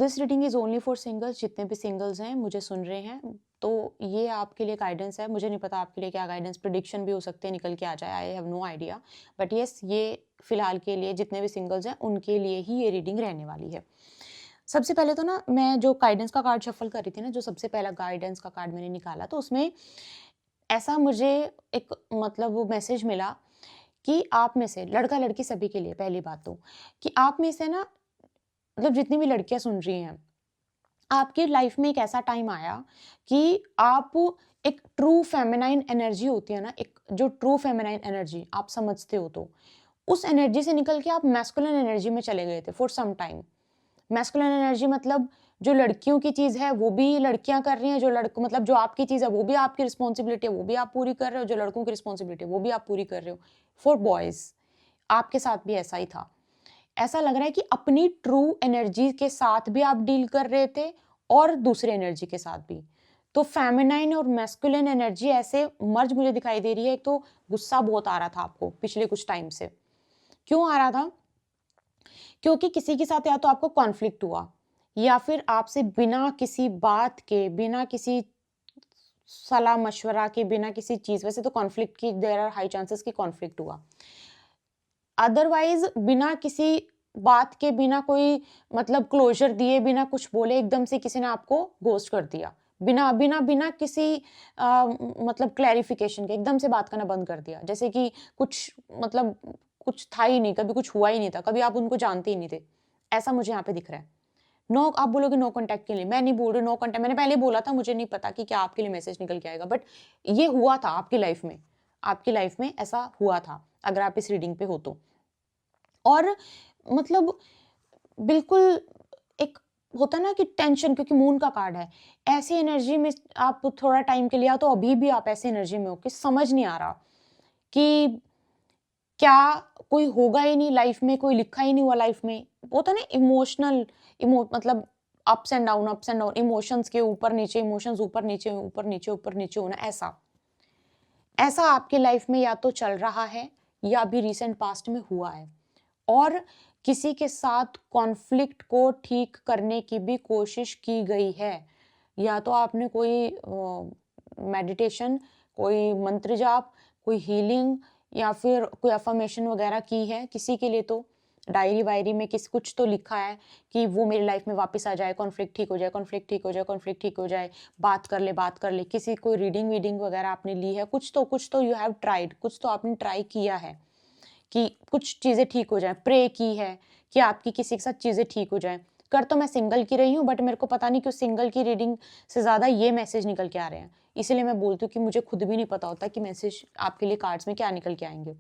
This reading is only for singles. जितने भी singles हैं मुझे सुन रहे हैं, तो ये आपके लिए गाइडेंस है। मुझे नहीं पता आपके लिए क्या गाइडेंस, प्रेडिक्शन भी हो सकते हैं, निकल के आ जाए, I have no idea. But yes, ये फिलहाल के लिए जितने भी सिंगल्स हैं उनके लिए ही ये रीडिंग रहने वाली है। सबसे पहले तो ना मैं जो गाइडेंस का कार्ड शफल कर रही थी ना, जो सबसे पहला गाइडेंस का कार्ड मैंने निकाला, तो उसमें ऐसा मुझे एक मतलब वो मैसेज मिला कि आप में से लड़का लड़की सभी के लिए, पहली बात तो कि आप में से ना, मतलब जितनी भी लड़कियां सुन रही हैं, आपकी लाइफ में एक ऐसा टाइम आया कि आप एक ट्रू फेमिनाइन एनर्जी होती है ना, एक जो ट्रू फेमिनाइन एनर्जी आप समझते हो, तो उस एनर्जी से निकल के आप मैस्कुलिन एनर्जी में चले गए थे for some time. Masculine energy मतलब जो लड़कियों की चीज है वो भी लड़कियां कर रही हैं, जो लड़कों मतलब जो आपकी चीज है वो भी आपकी रिस्पॉन्सिबिलिटी है, वो भी आप पूरी कर रहे हो, जो लड़कों की रिस्पॉन्सिबिलिटी है वो भी आप पूरी कर रहे हो। फॉर बॉयज आपके साथ भी ऐसा ही था। ऐसा लग रहा है कि अपनी ट्रू एनर्जी के साथ भी आप डील कर रहे थे और दूसरे एनर्जी के साथ भी। तो फेमिनाइन और मैस्कुलिन एनर्जी ऐसे मर्ज मुझे दिखाई दे रही है। एक तो गुस्सा बहुत आ रहा था आपको पिछले कुछ टाइम से। क्यों आ रहा था? क्योंकि किसी के साथ या तो आपको कॉन्फ्लिक्ट हुआ, या फिर आपसे बिना किसी बात के, बिना किसी सलाह मशवरा के, बिना किसी चीज, वैसे तो कॉन्फ्लिक्ट की देयर आर हाई चांसेस कि कॉन्फ्लिक्ट हुआ। अदरवाइज बिना किसी बात के, बिना कोई मतलब क्लोजर दिए, बिना कुछ बोले, एकदम से किसी ने आपको घोस्ट कर दिया। बिना बिना बिना किसी मतलब क्लैरिफिकेशन के एकदम से बात करना बंद कर दिया। जैसे कि कुछ मतलब कुछ था ही नहीं, कभी कुछ हुआ ही नहीं था, कभी आप उनको जानते ही नहीं थे। ऐसा मुझे यहाँ पे दिख रहा है। नो, आप बोलोगे नो कॉन्टैक्ट के लिए, मैं नहीं बोल रही नो कॉन्टैक्ट। मैंने पहले बोला था, मुझे नहीं पता कि क्या आपके लिए मैसेज निकल के आएगा, बट ये हुआ था आपकी लाइफ में। आपकी लाइफ में ऐसा हुआ था अगर आप इस रीडिंग पे हो तो। और मतलब बिल्कुल एक होता ना कि टेंशन, क्योंकि मून का कार्ड है, ऐसी एनर्जी में आप थोड़ा टाइम के लिए, या तो अभी भी आप ऐसी एनर्जी में हो कि समझ नहीं आ रहा कि क्या कोई होगा ही नहीं लाइफ में, कोई लिखा ही नहीं हुआ लाइफ में। होता ना इमोशनल, मतलब ups and down, ups and down, emotions के ऊपर नीचे, इमोशंस ऊपर नीचे, ऊपर नीचे, ऊपर नीचे होना, ऐसा ऐसा आपकी लाइफ में या तो चल रहा है या अभी रिसेंट पास्ट में हुआ है। और किसी के साथ कॉन्फ्लिक्ट को ठीक करने की भी कोशिश की गई है। या तो आपने कोई मेडिटेशन, कोई मंत्र जाप, कोई हीलिंग, या फिर कोई अफर्मेशन वगैरह की है किसी के लिए, तो डायरी वायरी में किस कुछ तो लिखा है कि वो मेरी लाइफ में वापस आ जाए, कॉन्फ्लिक्ट ठीक हो जाए, कॉन्फ्लिक्ट ठीक हो जाए, कॉन्फ्लिक्ट ठीक हो जाए, बात कर ले, बात कर ले। किसी कोई रीडिंग वीडिंग वगैरह आपने ली है, कुछ तो यू हैव ट्राइड, कुछ तो आपने ट्राई किया है कि कुछ चीज़ें ठीक हो जाएँ, प्रे की है कि आपकी किसी के साथ चीज़ें ठीक हो जाएँ। कर तो मैं सिंगल की रही हूँ, बट मेरे को पता नहीं क्यों सिंगल की रीडिंग से ज़्यादा ये मैसेज निकल के आ रहे हैं। इसीलिए मैं बोलती हूँ कि मुझे खुद भी नहीं पता होता कि मैसेज आपके लिए कार्ड्स में क्या निकल के आएँगे।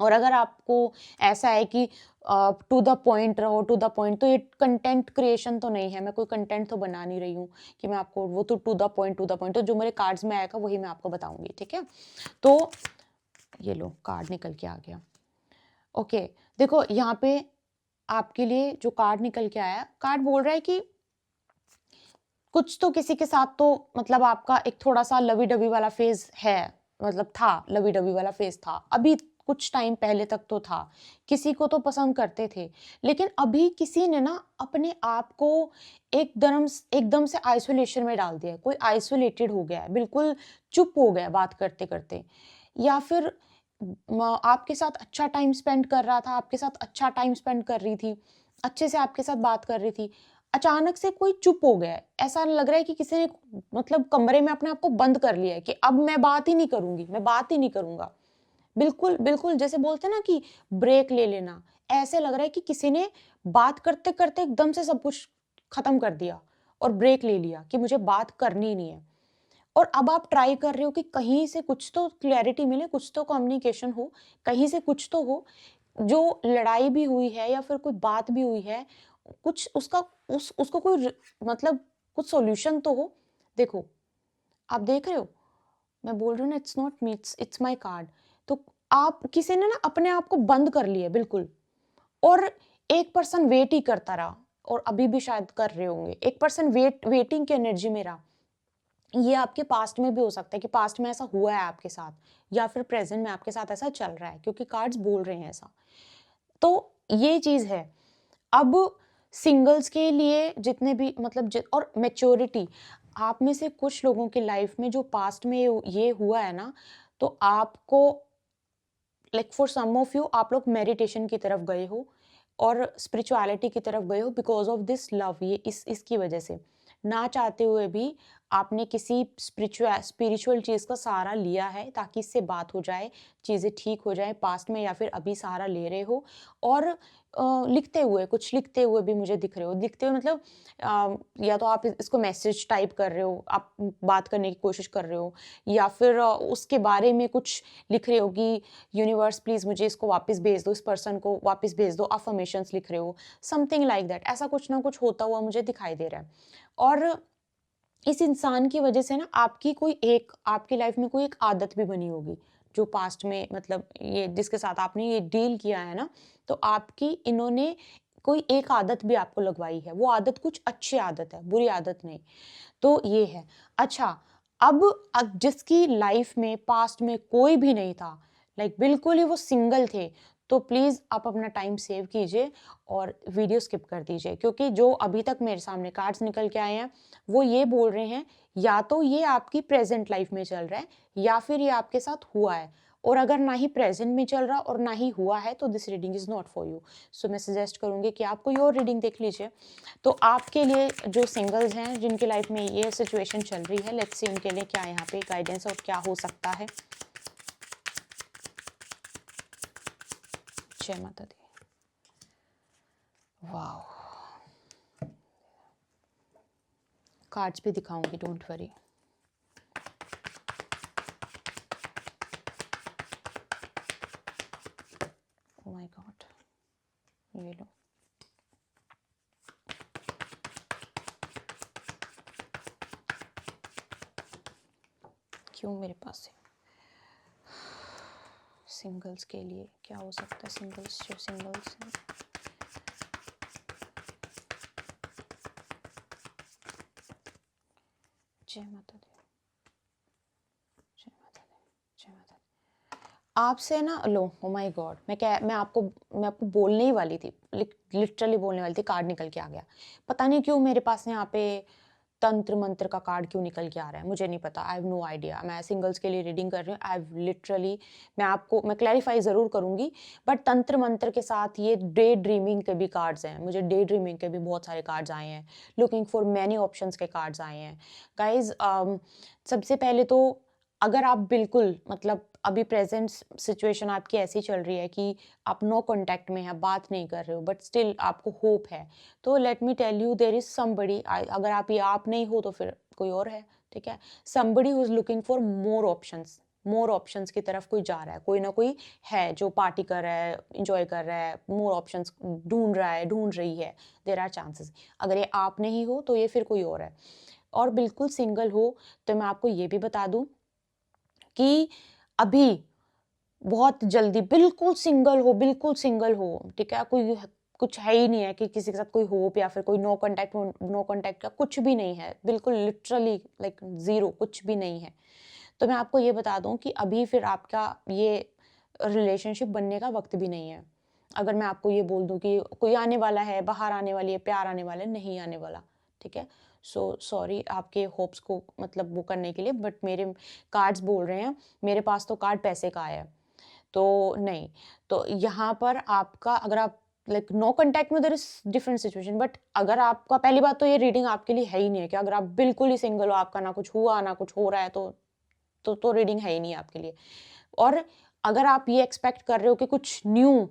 और अगर आपको ऐसा है कि टू द पॉइंट रहो, टू द पॉइंट, तो ये कंटेंट क्रिएशन तो नहीं है, मैं कोई कंटेंट तो बना नहीं रही हूँ कि मैं आपको वो तो to the point, to the point, तो जो मेरे कार्ड्स में आएगा वही मैं आपको बताऊँगी, ठीक है? तो ये लो कार्ड निकल के आ गया। ओके, देखो यहाँ पे आपके लिए जो कार्ड निकल के आया, कार्ड बोल रहा है कि कुछ तो किसी के साथ तो मतलब आपका एक थोड़ा-सा लवी-डवी वाला फ़ेज़ है, मतलब था, लवी-डवी वाला फ़ेज़ था। अभी कुछ टाइम पहले तक तो था। किसी को तो पसंद करते थे, लेकिन अभी किसी ने ना अपने आप को एकदम से आइसोलेशन में डाल दिया है। कोई आइसोलेटेड हो गया है, बिल्कुल चुप हो गया है बात करते-करते, या फिर आपके साथ अच्छा टाइम स्पेंड कर रहा था, आपके साथ अच्छा टाइम स्पेंड कर रही थी, अच्छे से आपके साथ बात कर रही थी, अचानक से कोई चुप हो गया है। ऐसा लग रहा है कि किसी ने मतलब कमरे में अपने आप को बंद कर लिया है कि अब मैं बात ही नहीं करूंगी, मैं बात ही नहीं करूंगा। बिल्कुल बिल्कुल, जैसे बोलते हैं ना कि ब्रेक ले लेना, ऐसे लग रहा है कि किसी ने बात करते करते एकदम से सब कुछ खत्म कर दिया और ब्रेक ले लिया कि मुझे बात करनी ही नहीं है। और अब आप ट्राई कर रहे हो कि कहीं से कुछ तो क्लैरिटी मिले, कुछ तो कम्युनिकेशन हो, कहीं से कुछ तो हो। जो लड़ाई भी हुई है या फिर कोई बात भी हुई है, कुछ उसका उसको कोई मतलब कुछ सॉल्यूशन तो हो। देखो, आप देख रहे हो, मैं बोल रही हूँ ना, it's not me, it's my card. तो आप किसी ने ना अपने आप को बंद कर लिया बिल्कुल, और एक पर्सन वेट ही करता रहा, और अभी भी शायद कर रहे होंगे। एक पर्सन वेटिंग की एनर्जी में रहा। ये आपके पास्ट में भी हो सकता है कि पास्ट में ऐसा हुआ है आपके साथ, या फिर प्रेजेंट में आपके साथ ऐसा चल रहा है, क्योंकि कार्ड्स बोल रहे हैं ऐसा। तो ये चीज है। अब सिंगल्स के लिए जितने भी मतलब और मैच्योरिटी, आप में से कुछ लोगों की लाइफ में जो पास्ट में ये हुआ है ना, तो आपको like for some of you आप लोग मेडिटेशन की तरफ गए हो और स्पिरिचुअलिटी की तरफ गए हो बिकॉज ऑफ दिस लव, ये इसकी वजह से ना चाहते हुए भी आपने किसी स्पिरिचुअल चीज़ का सहारा लिया है ताकि इससे बात हो जाए, चीज़ें ठीक हो जाए पास्ट में, या फिर अभी सहारा ले रहे हो। और कुछ लिखते हुए भी मुझे दिख रहे हो, लिखते हुए मतलब या तो आप इसको मैसेज टाइप कर रहे हो, आप बात करने की कोशिश कर रहे हो, या फिर उसके बारे में कुछ लिख रहे हो कि यूनिवर्स प्लीज़ मुझे इसको वापस भेज दो, इस पर्सन को वापस भेज दो, अफर्मेशंस लिख रहे हो, समथिंग लाइक दैट। ऐसा कुछ ना कुछ होता हुआ मुझे दिखाई दे रहा है। और इस इंसान की वजह से ना आपकी लाइफ में कोई एक आदत भी बनी होगी जो पास्ट में मतलब ये जिसके साथ आपने ये डील किया है ना, तो आपकी इन्होंने कोई एक आदत भी आपको लगवाई है। वो आदत कुछ अच्छी आदत है, बुरी आदत नहीं। तो ये है। अच्छा, अब जिसकी लाइफ में पास्ट में कोई भी नहीं था, लाइक बिल्कुल ही वो सिंगल थे, तो प्लीज़ आप अपना टाइम सेव कीजिए और वीडियो स्किप कर दीजिए, क्योंकि जो अभी तक मेरे सामने कार्ड्स निकल के आए हैं वो ये बोल रहे हैं या तो ये आपकी प्रेजेंट लाइफ में चल रहा है या फिर ये आपके साथ हुआ है। और अगर ना ही प्रेजेंट में चल रहा और ना ही हुआ है तो this reading is not for you. So मैं सजेस्ट करूँगी कि आप कोई और रीडिंग देख लीजिए। तो आपके लिए जो सिंगल्स हैं जिनकी लाइफ में ये सिचुएशन चल रही है, लेट्स सी उनके लिए क्या यहाँ पे गाइडेंस और क्या हो सकता है। जय माता दी। वाओ, कार्ड्स भी दिखाऊंगी, don't worry. Oh my God, ये लो। क्यों मेरे पास है? सिंगल्स के लिए क्या हो सकता है? सिंगल्स जो सिंगल्स हैं, जय माता दी, जय माता दी, जय माता दी। आपसे ना लो, ओ माय गॉड, मैं आपको बोलने ही वाली थी, लिटरली बोलने वाली थी, कार्ड निकल के आ गया। पता नहीं क्यों मेरे पास यहाँ पे तंत्र मंत्र का कार्ड क्यों निकल के आ रहा है, मुझे नहीं पता, आई हैव नो आइडिया। मैं सिंगल्स के लिए रीडिंग कर रही हूँ, आई हैव लिटरली, मैं क्लैरिफाई ज़रूर करूँगी, बट तंत्र मंत्र के साथ ये डे ड्रीमिंग के भी कार्ड्स हैं। मुझे डे ड्रीमिंग के भी बहुत सारे कार्ड्स आए हैं, लुकिंग फॉर मैनी ऑप्शंस के कार्ड्स आए हैं। गाइज, सबसे पहले तो अगर आप बिल्कुल मतलब अभी प्रेजेंट सिचुएशन आपकी ऐसी चल रही है कि आप नो कांटेक्ट में हैं, बात नहीं कर रहे हो, बट स्टिल आपको होप है, तो let me tell you there is somebody. अगर आप नहीं हो तो फिर कोई और है, ठीक है। Somebody who is looking for more options की तरफ कोई जा रहा है, कोई ना कोई है जो पार्टी कर रहा है, इंजॉय कर रहा है, मोर ऑप्शंस ढूंढ रही है। There are chances. अगर ये आप नहीं हो तो ये फिर कोई और है। और बिल्कुल सिंगल हो तो मैं आपको ये भी बता दूं कि अभी बहुत जल्दी बिल्कुल सिंगल हो, ठीक है। कोई कुछ है ही नहीं है कि किसी के साथ कोई होप या फिर कोई नो कांटेक्ट का कुछ भी नहीं है, बिल्कुल लिटरली लाइक जीरो, कुछ भी नहीं है। तो मैं आपको ये बता दूं कि अभी फिर आपका ये रिलेशनशिप बनने का वक्त भी नहीं है। अगर मैं आपको ये बोल दूं कि कोई आने वाला है, बाहर आने वाली है, प्यार आने वाला है, नहीं आने वाला, ठीक है। सो सॉरी आपके होप्स को मतलब वो करने के लिए, बट मेरे कार्ड्स बोल रहे हैं, मेरे पास तो कार्ड पैसे का आया है, तो नहीं। तो यहाँ पर आपका अगर आप लाइक नो कांटेक्ट में, there is different situation, but अगर आपका पहली बात तो ये रीडिंग आपके लिए है ही नहीं है कि अगर आप बिल्कुल ही सिंगल हो, आपका ना कुछ हुआ ना कुछ हो रहा है, तो रीडिंग है ही नहीं आपके लिए। और अगर आप ये एक्सपेक्ट कर रहे हो कि कुछ न्यू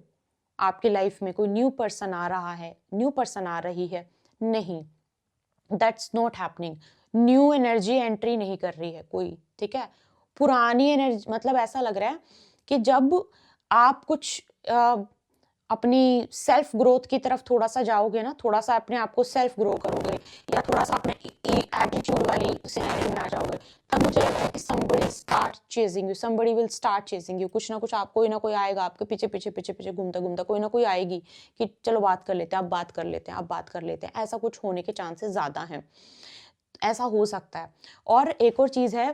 आपकी लाइफ में कोई न्यू पर्सन आ रहा है, न्यू पर्सन आ रही है, नहीं, that's not happening. New energy entry नहीं कर रही है कोई, ठीक है। पुरानी एनर्जी मतलब ऐसा लग रहा है कि जब आप कुछ अपनी सेल्फ ग्रोथ की तरफ थोड़ा सा जाओगे ना, थोड़ा सा अपने आप को सेल्फ ग्रो करोगे या थोड़ा सा अपने एटीट्यूड वाली सिनेरियो में आ जाओगे, तब मुझे लगता है कि somebody will start chasing you। कुछ ना कुछ आप, कोई ना कोई आएगा आपके पीछे पीछे पीछे पीछे घूमता घूमता, कोई ना कोई आएगी कि चलो बात कर लेते हैं, अब बात कर लेते हैं, अब बात कर लेते हैं। ऐसा कुछ होने के चांसेस ज़्यादा हैं, ऐसा हो सकता है। और एक और चीज़ है,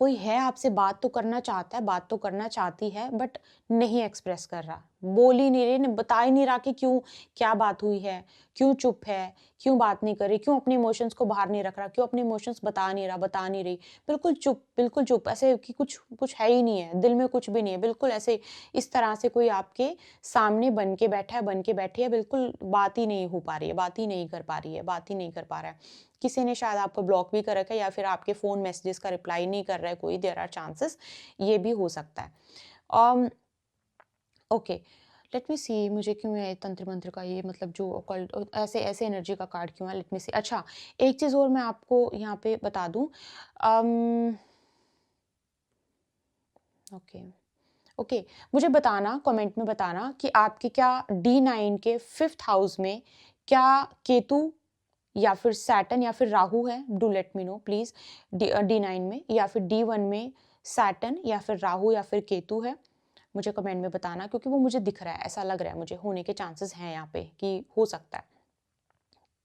कोई है आपसे बात तो करना चाहता है, बात तो करना चाहती है, बट नहीं एक्सप्रेस कर रहा, बोल ही नहीं रही, बता ही नहीं रहा कि क्यों, क्या बात हुई है, क्यों चुप है, क्यों बात नहीं कर रही, क्यों अपने इमोशंस को बाहर नहीं रख रहा, क्यों अपने इमोशंस बता नहीं रहा, बता नहीं रही। बिल्कुल चुप, ऐसे कि कुछ कुछ है ही नहीं है, दिल में कुछ भी नहीं है, बिल्कुल ऐसे इस तरह से कोई आपके सामने बन के बैठा है, बन के बैठी है, बिल्कुल बात ही नहीं हो पा रही है, बात ही नहीं कर पा रही है, बात ही नहीं कर पा रहा है। किसी ने शायद आपको ब्लॉक भी कर रखा है या फिर आपके फ़ोन मैसेजेस का रिप्लाई नहीं कर रहा है कोई, देयर आर चांसेस, ये भी हो सकता है। ओके, लेट मी सी, मुझे क्यों है तंत्र मंत्र का ये, मतलब जो ऑकल्ट ऐसे ऐसे एनर्जी का कार्ड क्यों है, लेट मी सी। अच्छा, एक चीज़ और मैं आपको यहाँ पे बता दूँ। ओके, ओके, मुझे बताना, कमेंट में बताना कि आपके क्या D9 के 5th हाउस में क्या केतु या फिर सैटर्न या फिर राहु है। Do let me know please. D9 में या फिर D1 में सैटर्न या फिर राहु या फिर केतु है। मुझे कमेंट में बताना, क्योंकि वो मुझे दिख रहा है, ऐसा लग रहा है मुझे, होने के चांसेस हैं यहाँ पे कि हो सकता है।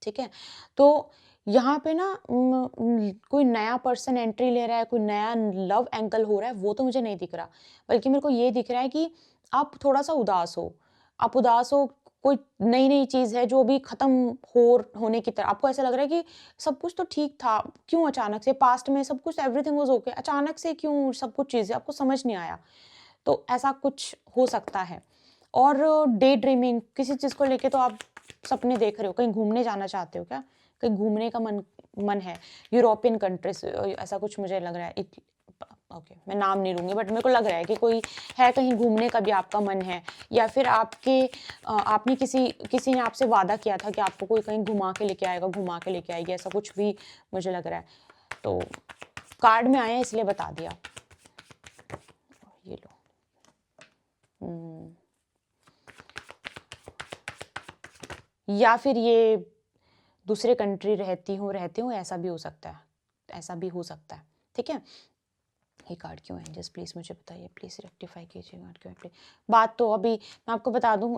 ठीक है? तो यहाँ पे ना कोई नया पर्सन एंट्री ले रहा है, कोई नया लव एंगल हो रहा है, वो तो मुझे नहीं दिख रहा। बल्कि मेरे को ये दिख रहा है कि आप थोड़ा-सा उदास हो। आप उदास हो, कोई नई-नई चीज़ है जो अभी ख़त्म होने की तरह आपको ऐसा लग रहा है कि सब कुछ तो ठीक था, क्यों अचानक से पास्ट में सब कुछ एवरीथिंग वाज़ ओके, अचानक से क्यों सब कुछ चीज़ें आपको समझ नहीं आया। तो ऐसा कुछ हो सकता है। और डे ड्रीमिंग, किसी चीज़ को लेके तो आप सपने देख रहे हो, कहीं घूमने जाना चाहते हो क्या? कहीं घूमने का मन मन है, यूरोपियन कंट्रीज़, ऐसा कुछ मुझे लग रहा है। ओके, मैं नाम नहीं लूँगी, बट मेरे को लग रहा है कि कोई है, कहीं घूमने का भी आपका मन है, या फिर आपने किसी ने आपसे वादा किया था कि आपको कोई कहीं घुमा के लेके आएगा, घुमा के लेके आएगी, ऐसा कुछ भी मुझे लग रहा है। तो कार्ड में आया इसलिए बता दिया। ये लो। या फिर ये दूसरे कंट्री रहते हूँ, ऐसा भी हो सकता है, ऐसा भी हो सकता है। ठीक है? ये कार्ड क्यों है? जस्ट प्लीज़ मुझे बताइए, प्लीज़ रेक्टिफाई कीजिए कार्ड क्यों है प्लीज़। बात तो अभी मैं आपको बता दूँ,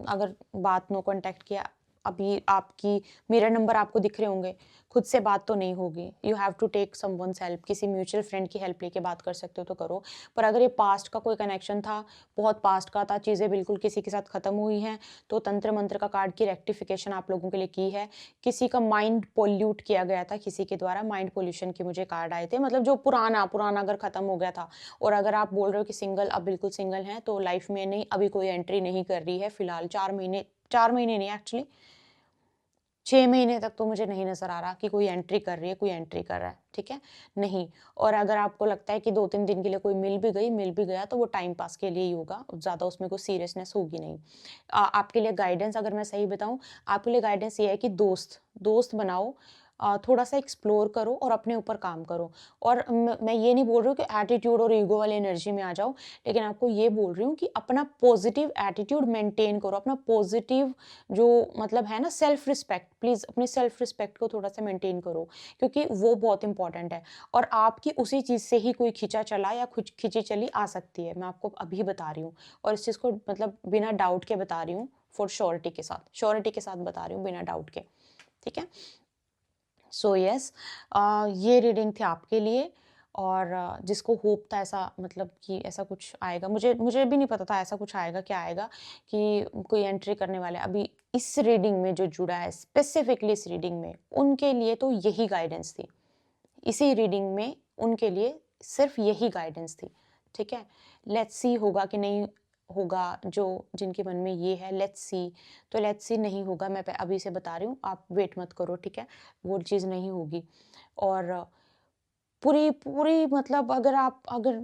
अगर बात नो कॉन्टैक्ट किया, अभी आपकी मिरर नंबर आपको दिख रहे होंगे, खुद से बात तो नहीं होगी। You have to take someone's help, किसी म्यूचुअल फ्रेंड की हेल्प लेके बात कर सकते हो तो करो। पर अगर ये पास्ट का कोई कनेक्शन था, बहुत पास्ट का था, चीज़ें बिल्कुल किसी के साथ ख़त्म हुई हैं, तो तंत्र मंत्र का कार्ड की रेक्टिफिकेशन आप लोगों के लिए की है। किसी का माइंड पोल्यूट किया गया था, किसी के द्वारा माइंड पोल्यूशन के मुझे कार्ड आए थे, मतलब जो पुराना अगर ख़त्म हो गया था। और अगर आप बोल रहे हो कि सिंगल, अब बिल्कुल सिंगल हैं, तो लाइफ में नहीं, अभी कोई एंट्री नहीं कर रही है फिलहाल। 4 महीने नहीं, एक्चुअली 6 महीने तक तो मुझे नहीं नज़र आ रहा कि कोई एंट्री कर रही है, कोई एंट्री कर रहा है। ठीक है? नहीं। और अगर आपको लगता है कि 2-3 दिन के लिए कोई मिल भी गया, तो वो टाइम पास के लिए ही होगा, ज़्यादा उसमें कोई सीरियसनेस होगी नहीं। आपके लिए गाइडेंस, अगर मैं सही बताऊँ, आपके लिए गाइडेंस ये है कि दोस्त बनाओ, थोड़ा-सा एक्सप्लोर करो और अपने ऊपर काम करो। और मैं ये नहीं बोल रही हूँ कि एटीट्यूड और ईगो वाली एनर्जी में आ जाओ, लेकिन आपको ये बोल रही हूँ कि अपना पॉजिटिव एटीट्यूड मेंटेन करो, अपना पॉजिटिव जो मतलब है ना, सेल्फ रिस्पेक्ट, प्लीज़ अपनी सेल्फ रिस्पेक्ट को थोड़ा-सा मेंटेन करो, क्योंकि वो बहुत इंपॉर्टेंट है। और आपकी उसी चीज़ से ही कोई खींचा चला या कुछ खींची चली आ सकती है, मैं आपको अभी बता रही हूँ। और इस चीज़ को मतलब बिना डाउट के बता रही हूँ, फॉर श्योरिटी के साथ बता रही हूँ, बिना डाउट के। ठीक है? सो यस, ये रीडिंग थी आपके लिए। और जिसको होप था ऐसा, मतलब कि ऐसा कुछ आएगा, मुझे मुझे भी नहीं पता था ऐसा कुछ आएगा, क्या आएगा, कि कोई एंट्री करने वाला है। अभी इस रीडिंग में जो जुड़ा है, स्पेसिफिकली इस रीडिंग में, उनके लिए तो यही गाइडेंस थी। इसी रीडिंग में उनके लिए सिर्फ यही गाइडेंस थी। ठीक है? लेट्स सी होगा कि नहीं होगा, जो जिनके मन में ये है, लेट्स सी। तो लेट्स सी नहीं होगा, मैं अभी से बता रही हूँ, आप वेट मत करो। ठीक है? वो चीज़ नहीं होगी। और पूरी पूरी मतलब अगर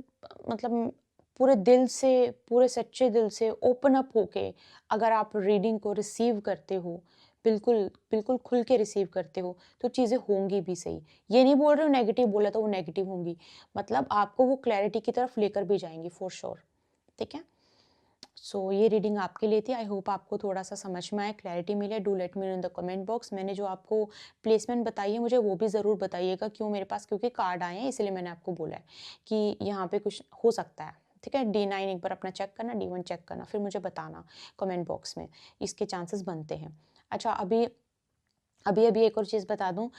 मतलब पूरे दिल से, पूरे सच्चे दिल से ओपन अप होके अगर आप रीडिंग को रिसीव करते हो, बिल्कुल बिल्कुल खुल के रिसीव करते हो, तो चीज़ें होंगी भी सही। ये नहीं बोल रही हूँ नेगेटिव बोला तो वो नेगेटिव होंगी, मतलब आपको वो क्लैरिटी की तरफ लेकर भी जाएंगी फॉर श्योर। ठीक है? सो ये रीडिंग आपके लिए थी। आई होप आपको थोड़ा सा समझ में आए, क्लैरिटी मिले। Do let me know in the comment box. मैंने जो आपको प्लेसमेंट बताई है, मुझे वो भी ज़रूर बताइएगा, क्यों मेरे पास, क्योंकि कार्ड आए हैं, इसलिए मैंने आपको बोला है कि यहाँ पे कुछ हो सकता है। ठीक है? D9 एक बार अपना चेक करना, D1 चेक करना, फिर मुझे बताना कमेंट बॉक्स में, इसके चांसेस बनते हैं। अच्छा, अभी अभी अभी एक और चीज़ बता दूँ,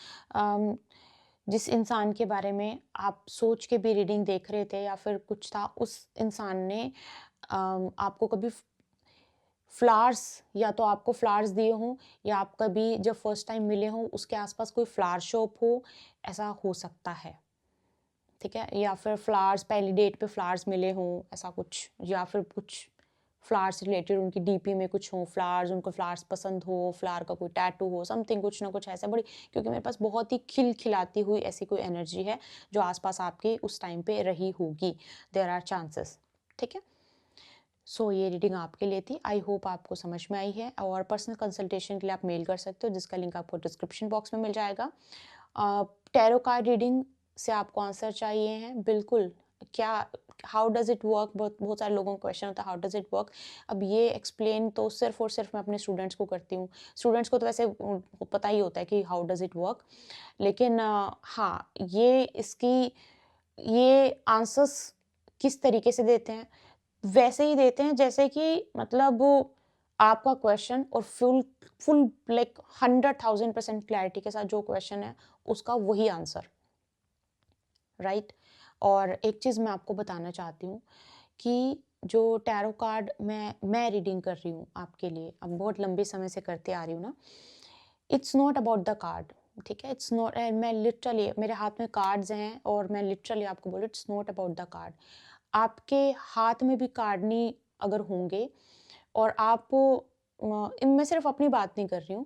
जिस इंसान के बारे में आप सोच के भी रीडिंग देख रहे थे या फिर कुछ था, उस इंसान ने आपको कभी फ्लावर्स, या तो आपको फ्लावर्स दिए हों, या आप कभी जब फर्स्ट टाइम मिले हों उसके आसपास कोई फ्लावर शॉप हो, ऐसा हो सकता है, ठीक है। या फिर फ्लावर्स, पहली डेट पे फ्लावर्स मिले हों, ऐसा कुछ, या फिर कुछ फ्लावर्स रिलेटेड उनकी डीपी में कुछ हो, फ्लावर्स, उनको फ्लावर्स पसंद हो, फ्लावर का कोई टैटू हो, समथिंग, कुछ ना कुछ ऐसा बड़ी, क्योंकि मेरे पास बहुत ही खिलखिलाती हुई ऐसी कोई एनर्जी है जो आसपास आपके उस टाइम पे रही होगी, देयर आर चांसेस, ठीक है। सो ये रीडिंग आपके लिए थी। आई होप आपको समझ में आई है, और पर्सनल कंसल्टेशन के लिए आप मेल कर सकते हो, जिसका लिंक आपको डिस्क्रिप्शन बॉक्स में मिल जाएगा। टैरो कार्ड रीडिंग से आपको आंसर चाहिए हैं, बिल्कुल। क्या, हाउ डज़ इट वर्क, बहुत बहुत सारे लोगों का क्वेश्चन होता है, हाउ डज़ इट वर्क। अब ये एक्सप्लेन तो सिर्फ और सिर्फ मैं अपने स्टूडेंट्स को करती हूँ। स्टूडेंट्स को तो वैसे पता ही होता है कि हाउ डज़ इट वर्क, लेकिन हाँ, ये आंसर्स किस तरीके से देते हैं, वैसे ही देते हैं जैसे कि मतलब आपका क्वेश्चन, और फुल फुल लाइक 100,000% क्लैरिटी के साथ जो क्वेश्चन है उसका वही आंसर, राइट। और एक चीज़ मैं आपको बताना चाहती हूँ कि जो टैरो कार्ड मैं रीडिंग कर रही हूँ आपके लिए, अब बहुत लंबे समय से करते आ रही हूँ ना, it's not about the card, ठीक है। इट्स नॉट, मैं लिटरली, मेरे हाथ में कार्ड्स हैं और मैं लिटरली आपको बोलूँ, it's not about the card. आपके हाथ में भी कार्ड नहीं अगर होंगे, और आप मैं सिर्फ अपनी बात नहीं कर रही हूँ,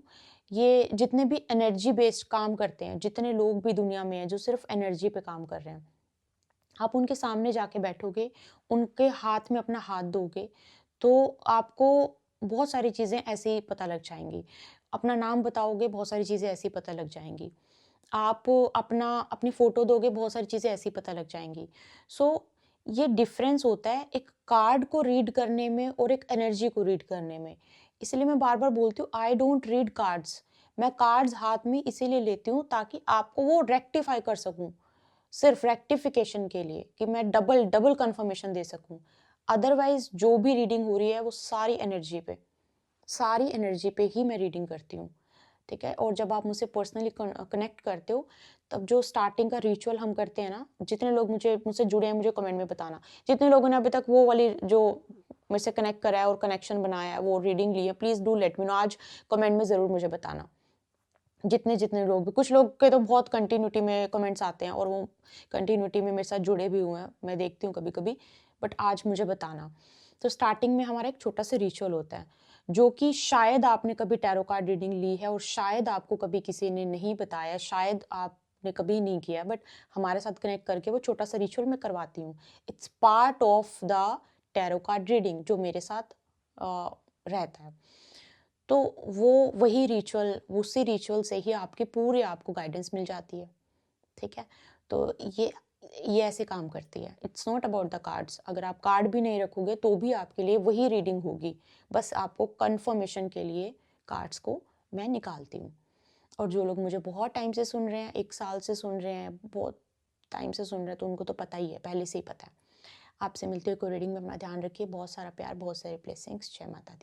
ये जितने भी एनर्जी बेस्ड काम करते हैं, जितने लोग भी दुनिया में हैं जो सिर्फ एनर्जी पे काम कर रहे हैं, आप उनके सामने जाके बैठोगे, उनके हाथ में अपना हाथ दोगे, तो आपको बहुत सारी चीज़ें ऐसे ही पता लग जाएंगी। अपना नाम बताओगे, बहुत सारी चीज़ें ऐसी पता लग जाएंगी। आप अपनी फ़ोटो दोगे, बहुत सारी चीज़ें ऐसी पता लग जाएँगी। सो ये डिफ़रेंस होता है एक कार्ड को रीड करने में और एक एनर्जी को रीड करने में। इसलिए मैं बार-बार बोलती हूँ, आई डोंट रीड कार्ड्स। मैं कार्ड्स हाथ में इसीलिए लेती हूँ ताकि आपको वो रेक्टिफ़ाई कर सकूँ। सिर्फ़ रेक्टिफ़िकेशन के लिए कि मैं डबल डबल कन्फर्मेशन दे सकूँ। अदरवाइज़ जो भी रीडिंग हो रही है वो सारी एनर्जी पे ही मैं रीडिंग करती हूँ। ठीक है। और जब आप मुझसे पर्सनली कनेक्ट करते हो, तब जो स्टार्टिंग का रिचुअल हम करते हैं ना, जितने लोग मुझसे जुड़े हैं मुझे कमेंट में बताना, जितने लोगों ने अभी तक वो वाली जो मुझसे कनेक्ट करा है और कनेक्शन बनाया है, वो रीडिंग ली है, please do let me know, आज कमेंट में ज़रूर मुझे बताना। जितने जितने लोग भी, कुछ लोग के तो बहुत कंटिन्यूटी में कमेंट्स आते हैं और वो कंटिन्यूटी में मेरे साथ जुड़े भी हुए हैं, मैं देखती हूँ कभी कभी, बट आज मुझे बताना। तो स्टार्टिंग में हमारा एक छोटा सा रिचुअल होता है, जो कि शायद आपने कभी टैरो कार्ड रीडिंग ली है और शायद आपको कभी किसी ने नहीं बताया, शायद आपने कभी नहीं किया, बट हमारे साथ कनेक्ट करके वो छोटा सा रिचुअल मैं करवाती हूँ। It's part of the tarot card reading जो मेरे साथ रहता है। तो वो वही रिचुअल, उसी रिचुअल से ही आपको गाइडेंस मिल जाती है, ठीक है। तो ये ऐसे काम करती है। It's not about the cards. अगर आप कार्ड भी नहीं रखोगे तो भी आपके लिए वही रीडिंग होगी, बस आपको कंफर्मेशन के लिए कार्ड्स को मैं निकालती हूँ। और जो लोग मुझे बहुत टाइम से सुन रहे हैं, 1 साल से सुन रहे हैं, बहुत टाइम से सुन रहे हैं, तो उनको तो पता ही है, पहले से ही पता है। आपसे मिलते हुए कोई रीडिंग में अपना ध्यान रखिए। बहुत सारा प्यार, बहुत सारे ब्लेसिंग्स। जय माता दी।